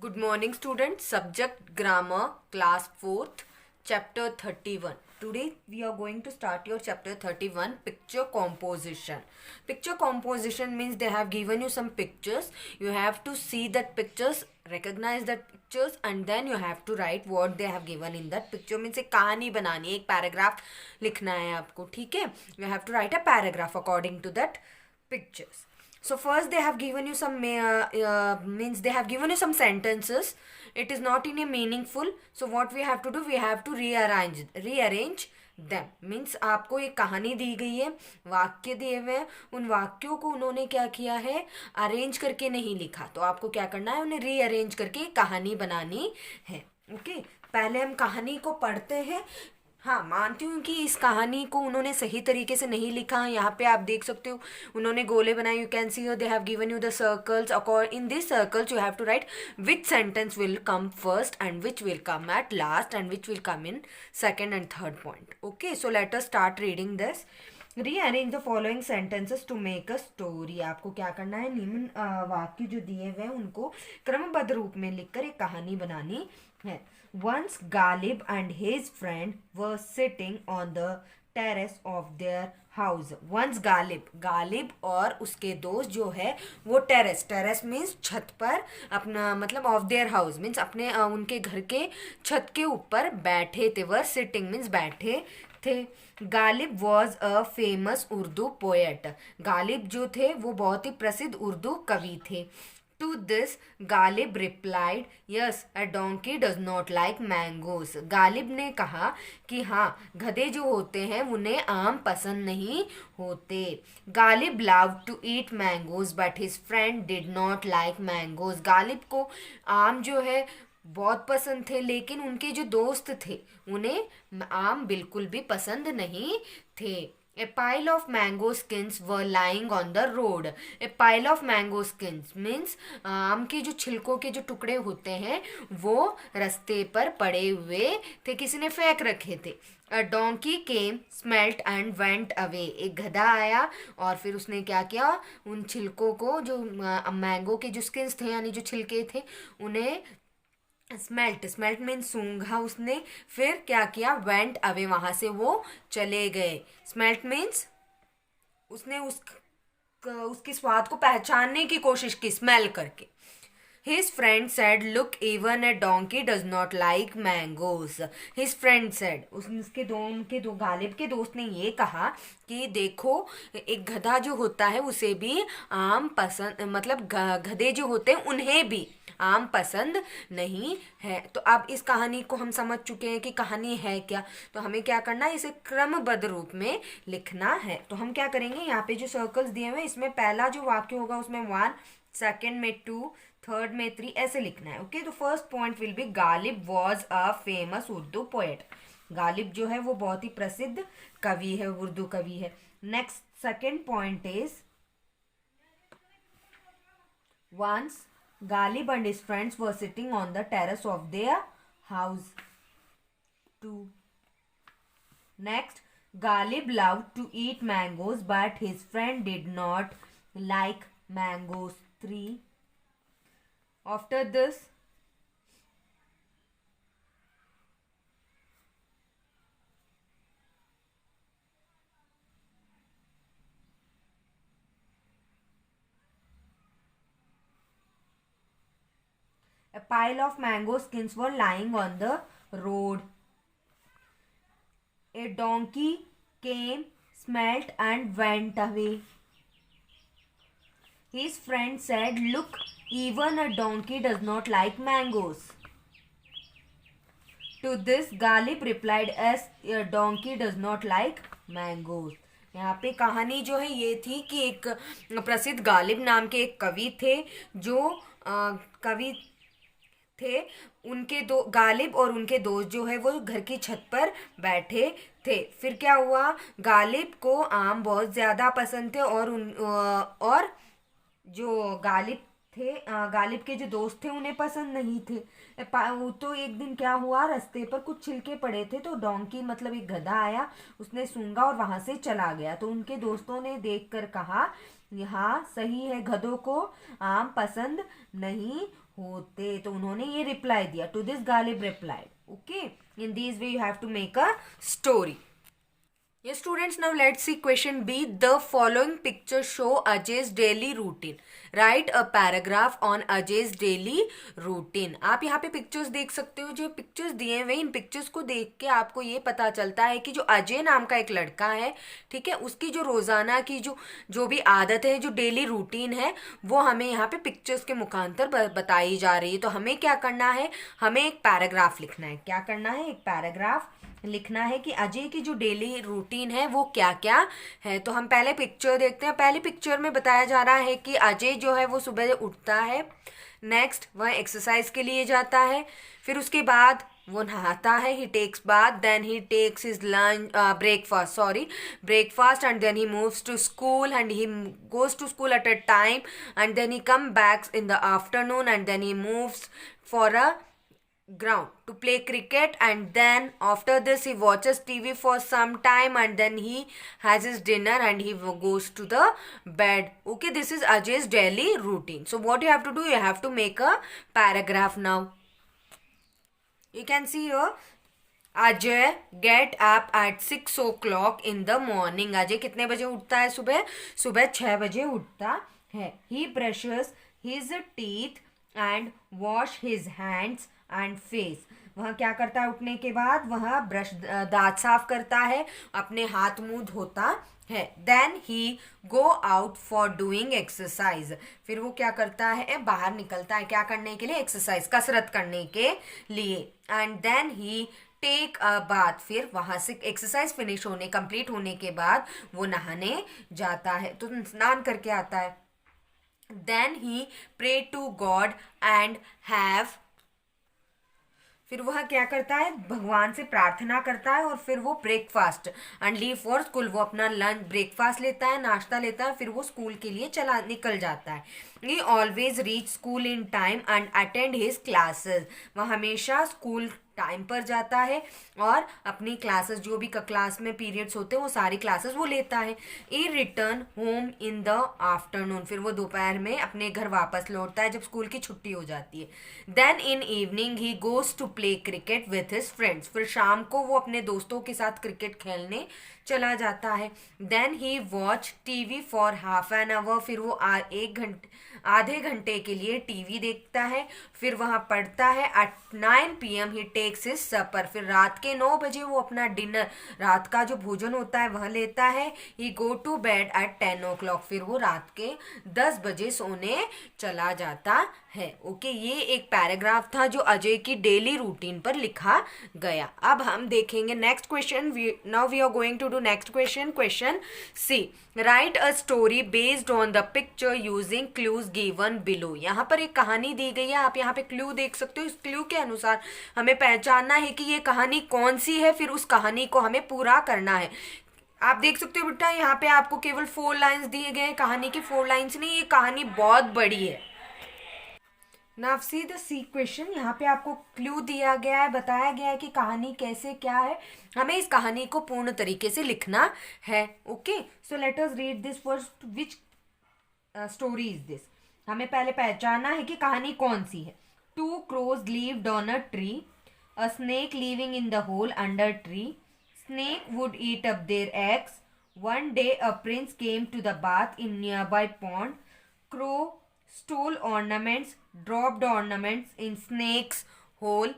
Good morning, students. Subject Grammar, Class 4th, Chapter 31. Today we are going to start your Chapter 31, Picture Composition. Picture composition means they have given you some pictures. You have to see that pictures, recognize that pictures, and then you have to write what they have given in that picture. Means एक कहानी बनानी है, एक paragraph लिखना है आपको, ठीक है? You have to write a paragraph according to that pictures. So first they have given you some means they have given you some sentences. It is not in a meaningful. So what we have to do, we have to rearrange them. Means आपको एक कहानी दी गई है, वाक्य दिए हुए हैं, उन वाक्यों को उन्होंने क्या किया है, अरेंज करके नहीं लिखा. तो आपको क्या करना है, उन्हें रीअरेंज करके कहानी बनानी है. ओके, पहले हम कहानी को पढ़ते हैं. हाँ, मानती हूँ कि इस कहानी को उन्होंने सही तरीके से नहीं लिखा. यहाँ पे आप देख सकते हो उन्होंने गोले बनाए. You can see they have given you the circles. In this circles you have to write which sentence will come first and which will come at last and which will come in second and third point. Okay, so let us start reading this. Rearrange the following sentences to make a story. आपको क्या करना है, निम्न वाक्य जो दिए हुए हैं उनको क्रमबद्ध रूप में लिखकर एक कहानी बनानी है. Once Galib and his friend were sitting on the terrace of their house. Once Ghalib और उसके दोस्त जो है वो टेरेस मीन्स छत पर अपना मतलब ऑफ देयर हाउस मीन्स अपने उनके घर के छत के ऊपर बैठे थे. वर सिटिंग मीन्स बैठे थे. Ghalib was a famous Urdu poet. Ghalib जो थे वो बहुत ही प्रसिद्ध उर्दू कवि थे. To this, Ghalib replied, yes, a donkey does not like mangoes. Ghalib ने कहा कि हाँ, गधे जो होते हैं उन्हें आम पसंद नहीं होते. Ghalib loved to eat mangoes, but his friend did not like mangoes. Ghalib को आम जो है बहुत पसंद थे, लेकिन उनके जो दोस्त थे उन्हें आम बिल्कुल भी पसंद नहीं थे. A pile of mango skins were lying on the road. A pile of mango skins means आम के जो छिलकों के जो टुकड़े होते हैं वो रास्ते पर पड़े हुए थे, किसी ने फेंक रखे थे. A donkey came, smelt and went away. एक गधा आया और फिर उसने क्या किया, उन छिलकों को जो मैंगो के जो स्किन्स थे यानी जो छिलके थे उन्हें स्मेल्ट मीन सूंघा उसने. फिर क्या किया, वेंट अवे, वहां से वो चले गए. स्मेल्ट मीन्स उसने उसके स्वाद को पहचानने की कोशिश की स्मेल करके. His friend said, look, even a donkey does not like mangoes. His friend said, उनके दो गालिब के दोस्त ने ये कहा कि देखो, एक गधा जो होता है उसे भी आम पसंद मतलब गधे जो होते हैं उन्हें भी आम पसंद नहीं है. तो अब इस कहानी को हम समझ चुके हैं कि कहानी है क्या. तो हमें क्या करना है, इसे क्रमबद्ध रूप में लिखना है. तो हम क्या करेंगे, यहाँ पे जो सर्कल्स दिए हुए हैं इसमें पहला जो वाक्य होगा उसमें 1, सेकेंड में 2, थर्ड में 3 ऐसे लिखना है. ओके, तो first point will be Ghalib was a famous Urdu poet. Ghalib जो है वो बहुत ही प्रसिद्ध कवि है, उर्दू कवि है. Next second point is once Galib and his friends were sitting on the terrace of their house. 2. Next, Galib loved to eat mangoes, but his friend did not like mangoes. 3. After this, a pile of mango skins were lying on the road. A donkey came, smelt and went away. His friend said, look, even a donkey does not like mangoes. To this, Galib replied, as a donkey does not like mangoes. यहाँ पे कहानी जो है ये थी कि एक प्रसिद्ध गालिब नाम के एक कवि थे जो कवि थे. उनके दो गालिब और उनके दोस्त जो है वो घर की छत पर बैठे थे. फिर क्या हुआ, गालिब को आम बहुत ज़्यादा पसंद थे और जो गालिब के जो दोस्त थे उन्हें पसंद नहीं थे. तो एक दिन क्या हुआ, रास्ते पर कुछ छिलके पड़े थे तो डोंकी मतलब एक गधा आया, उसने सूंघा और वहां से चला गया. तो उनके दोस्तों ने देखकर कहा, हाँ सही है, गधों को आम पसंद नहीं होते, तो उन्होंने ये रिप्लाई दिया, to this Ghalib replied. Okay, in this way you have to make a story. Yes, students, now let's see question B. The following picture show Ajay's daily routine. Write a paragraph on Ajay's daily routine. आप यहाँ पे pictures देख सकते हो, जो pictures दिए हुए, इन pictures को देख के आपको ये पता चलता है कि जो अजय नाम का एक लड़का है, ठीक है, उसकी जो रोजाना की जो भी आदत है, जो डेली रूटीन है, वो हमें यहाँ पे पिक्चर्स के मुखांतर बताई जा रही है। तो हमें क्या करना है, हमें एक पैराग्राफ लिखना है। क्या करना है, एक पैराग्राफ लिखना है कि अजय की जो डेली रूटीन है वो क्या क्या है। तो हम पहले पिक्चर देखते हैं। पहली पिक्चर में बताया जा रहा है कि अजय जो है वो सुबह उठता है, नेक्स्ट वह एक्सरसाइज के लिए जाता है, फिर उसके बाद वो नहाता है, he takes bath, then he takes his lunch breakfast and then he moves to school and he goes to school at a time and then he come backs in the afternoon and then he moves for a ground to play cricket, and then after this he watches TV for some time and then he has his dinner and he goes to the bed. Okay, this is Ajay's daily routine. So what you have to do, you have to make a paragraph. Now you can see here, Ajay get up at 6 o'clock in the morning. Ajay कितने बजे उठता है, सुबह 6 बजे उठता है। He brushes his teeth and wash his hands and face. वह क्या करता है, उठने के बाद वह ब्रश दांत साफ करता है, अपने हाथ मुंह धोता है। Then he go out for doing exercise. फिर वो क्या करता है, बाहर निकलता है, क्या करने के लिए, एक्सरसाइज, कसरत करने के लिए। And then he take a bath. फिर वहां से एक्सरसाइज फिनिश होने, कंप्लीट होने के बाद वो नहाने जाता है, तो स्नान करके आता है। Then he pray to god and have. फिर वह क्या करता है, भगवान से प्रार्थना करता है और फिर वो breakfast and leave for school. वो अपना लंच, ब्रेकफास्ट लेता है, नाश्ता लेता है, फिर वो स्कूल के लिए निकल जाता है। ही always reach school in time and attend his classes. वह हमेशा स्कूल टाइम पर जाता है और अपनी क्लासेस, जो भी क्लास में पीरियड्स होते हैं वो सारी क्लासेस वो लेता है। He return home in the afternoon. फिर वो दोपहर में अपने घर वापस लौटता है जब स्कूल की छुट्टी हो जाती है। Then in evening he goes to play cricket with his friends. फिर शाम को वो अपने दोस्तों के साथ क्रिकेट खेलने चला जाता है। Then he watch TV for half an hour. फिर वो आधे घंटे के लिए टीवी देखता है, फिर वहाँ पढ़ता है। एट 9 PM ही टेक्स हिज सपर। फिर रात के 9 बजे वो अपना डिनर, रात का जो भोजन होता है वह लेता है। He go to bed at 10 o'clock। फिर वो रात के 10 बजे सोने चला जाता है। ओके, ये एक पैराग्राफ था जो अजय की डेली रूटीन पर लिखा गया। अब हम देखेंगे next question. Now we are going to do next question. Question C, write a story based on the picture using clues given below. यहाँ पर एक कहानी दी गई है, आप यहाँ पे क्लू देख सकते हो। इस क्लू के अनुसार हमें पहचानना है कि ये कहानी कौन सी है, फिर उस कहानी को हमें पूरा करना है। आप देख सकते हो बेटा, यहाँ पे आपको केवल 4 लाइन्स दिए गए हैं, कहानी की 4 लाइन्स नहीं, ये कहानी बहुत बड़ी है। Now see the C question. यहाँ पे आपको क्लू दिया गया है, बताया गया है कि कहानी कैसे क्या है, हमें इस कहानी को पूर्ण तरीके से लिखना है। Okay, so let us read this first. Which story is this. हमें पहले पहचानना है कि कहानी कौन सी है। 2 crows lived on a tree. A snake living in the hole under tree. Snake would eat up their eggs. One day a prince came to the bath in nearby pond. Crow stole ornaments, dropped ornaments in snake's hole.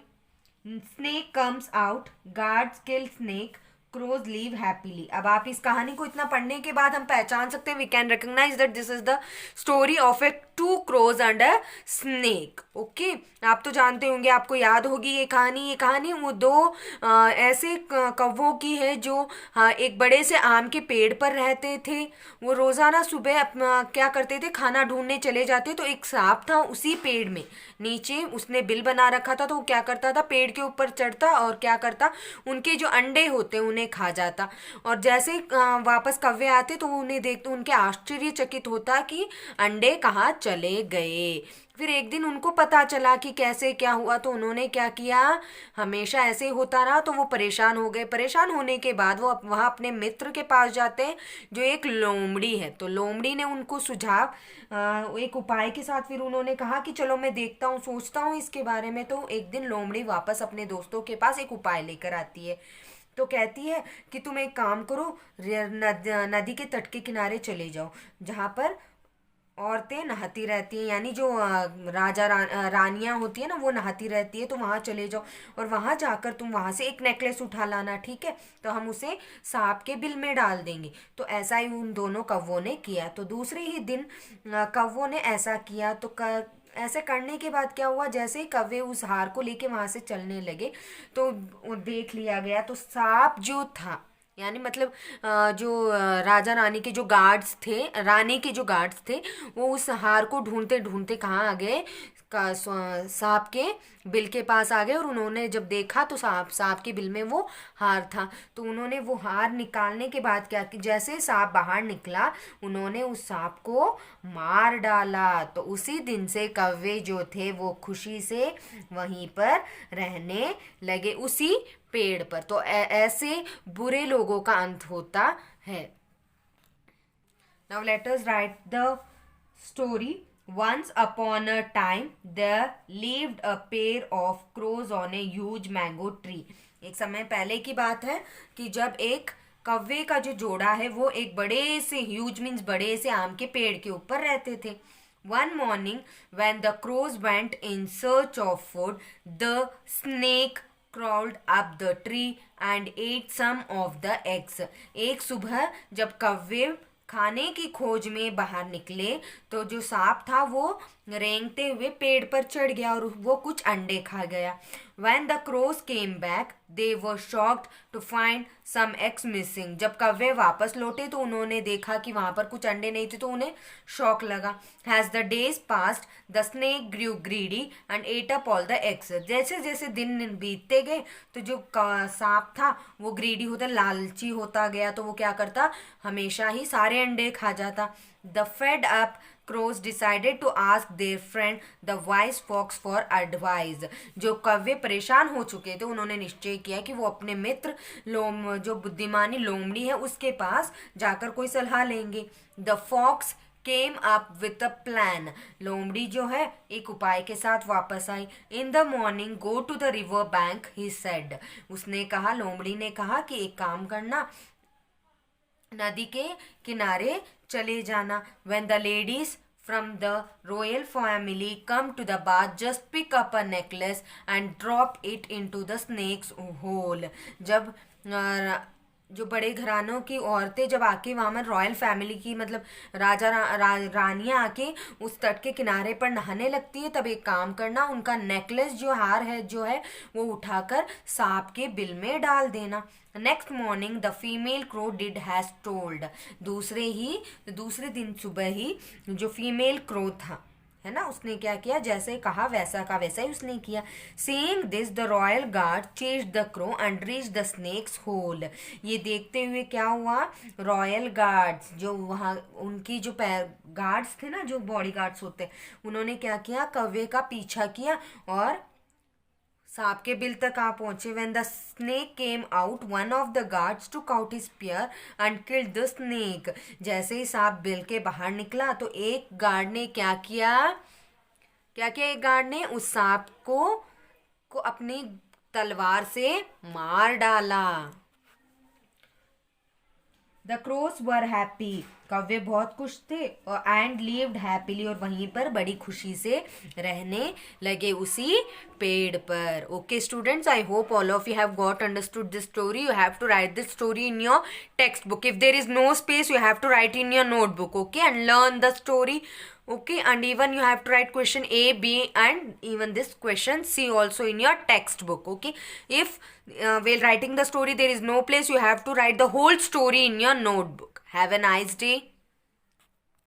Snake comes out, guards kill snake, crows live happily. अब आप इस कहानी को इतना पढ़ने के बाद हम पहचान सकते हैं, we can recognize that this is the story of a 2 crows and a snake. Okay, आप तो जानते होंगे, आपको याद होगी ये कहानी वो 2 ऐसे कौवों की है जो एक बड़े से आम के पेड़ पर रहते थे। वो रोज़ाना सुबह क्या करते थे, खाना ढूंढने चले जाते। तो एक सांप था उसी पेड़ में, नीचे उसने बिल बना रखा था। तो वो क्या करता था, पेड़ के ऊपर चढ़ता और क्या करता, उनके जो अंडे होते उन्हें खा जाता। और जैसे वापस कौवे आते तो उन्हें देखते, उनके आश्चर्यचकित होता कि अंडे कहाँ चले गए। फिर एक दिन उनको पता चला कि कैसे क्या हुआ, तो उन्होंने क्या किया, हमेशा ऐसे ही होता रहा तो वो परेशान हो गए। परेशान होने के बाद वो वहाँ अपने मित्र के पास जाते हैं जो एक लोमड़ी है। तो लोमड़ी ने उनको सुझाव एक उपाय के साथ फिर उन्होंने कहा कि चलो मैं देखता हूँ, सोचता हूँ इसके बारे में। तो एक दिन लोमड़ी वापस अपने दोस्तों के पास एक उपाय लेकर आती है। तो कहती है कि तुम एक काम करो, नदी के तट के किनारे चले जाओ जहाँ पर औरतें नहाती रहती हैं, यानी जो रानियां होती है ना वो नहाती रहती है। तो वहाँ चले जाओ और वहाँ जाकर तुम वहाँ से एक नेकलेस उठा लाना, ठीक है? तो हम उसे सांप के बिल में डाल देंगे। तो ऐसा ही उन दोनों कौवों ने किया। तो दूसरे ही दिन कौवों ने ऐसा किया। तो ऐसे करने के बाद क्या हुआ, जैसे ही कौवे उस हार को लेके वहाँ से चलने लगे तो वो देख लिया गया। तो सांप जो था, यानी मतलब जो राजा रानी के जो गार्ड्स थे, रानी के जो गार्ड्स थे, वो उस हार को ढूंढते ढूंढते कहाँ आ गए, सांप के बिल के पास आ गए। और उन्होंने जब देखा तो सांप के बिल में वो हार था। तो उन्होंने वो हार निकालने के बाद क्या कि जैसे सांप बाहर निकला, उन्होंने उस सांप को मार डाला। तो उसी दिन से कौवे जो थे वो खुशी से वहीं पर रहने लगे, उसी पेड़ पर। तो ऐसे बुरे लोगों का अंत होता है। Now let us write the story. Once upon a time there lived a pair of crows on a huge mango tree. एक समय पहले की बात है कि जब एक कौवे का जो जोड़ा है वो एक बड़े से, ह्यूज मीन्स बड़े से आम के पेड़ के ऊपर रहते थे। One morning when the crows went in search of food, the snake crawled up the tree and ate some of the eggs. एक सुबह जब कौवे खाने की खोज में बाहर निकले तो जो सांप था वो रेंगते हुए पेड़ पर चढ़ गया और वो कुछ अंडे खा गया। When the crows came back, they were shocked to find some eggs missing. जब कौवे वापस लौटे तो उन्होंने देखा कि वहां पर कुछ अंडे नहीं थे, तो उन्हें शौक लगा। As the days passed, the snake grew greedy and ate up all the eggs. जैसे जैसे दिन बीतते गए तो जो सांप था वो ग्रीडी होता, लालची होता गया। तो वो क्या करता, हमेशा ही सारे अंडे खा जाता। The fed up crows decided to ask their friend the wise fox for advice. जो कौवे परेशान हो चुके थे उन्होंने निश्चय किया कि वो अपने मित्र जो बुद्धिमानी लोमड़ी है उसके पास जाकर कोई सलाह लेंगे। The fox came up with a plan. लोमड़ी जो है एक उपाय के साथ वापस आई। In the morning go to the river bank, he said. उसने कहा, लोमड़ी ने कहा कि एक काम करना, नदी के किनारे चले जाना। When the ladies from the royal family come to the bath, just pick up a necklace and drop it into the snake's hole. जब जो बड़े घरानों की औरतें जब आके वहाँ में रॉयल फैमिली की मतलब रानियाँ आके उस तट के किनारे पर नहाने लगती है, तब एक काम करना, उनका नेकलेस जो हार है जो है वो उठाकर सांप के बिल में डाल देना। Next morning the female crow did has told. दूसरे दिन सुबह ही जो फीमेल क्रो था है ना, उसने क्या किया, जैसे कहा वैसा का वैसा ही उसने किया. Seeing this the royal guard chase the crow and reach the snake's hole. ये देखते हुए क्या हुआ, रॉयल गार्ड्स जो वहाँ उनकी जो गार्ड्स थे ना, जो बॉडी गार्ड्स होते, उन्होंने क्या किया, कौवे का पीछा किया और सांप के बिल तक आ पहुंचे. When the snake came out, one of the guards took out his spear and killed the snake. जैसे ही सांप बिल के बाहर निकला तो एक गार्ड ने क्या किया, एक गार्ड ने उस सांप को अपनी तलवार से मार डाला. The crows were happy. कौवे बहुत खुश थे और एंड लिव्ड हैप्पीली, और वहीं पर बड़ी खुशी से रहने लगे उसी पेड़ पर. Okay students, I hope all of you have got understood this story. You have to write this story in your textbook. If there is no space, you have to write in your notebook, okay, and learn the story. Okay, and even you have to write question A, B, and even this question C also in your textbook. Okay, if while writing the story there is no place, you have to write the whole story in your notebook. Have a nice day.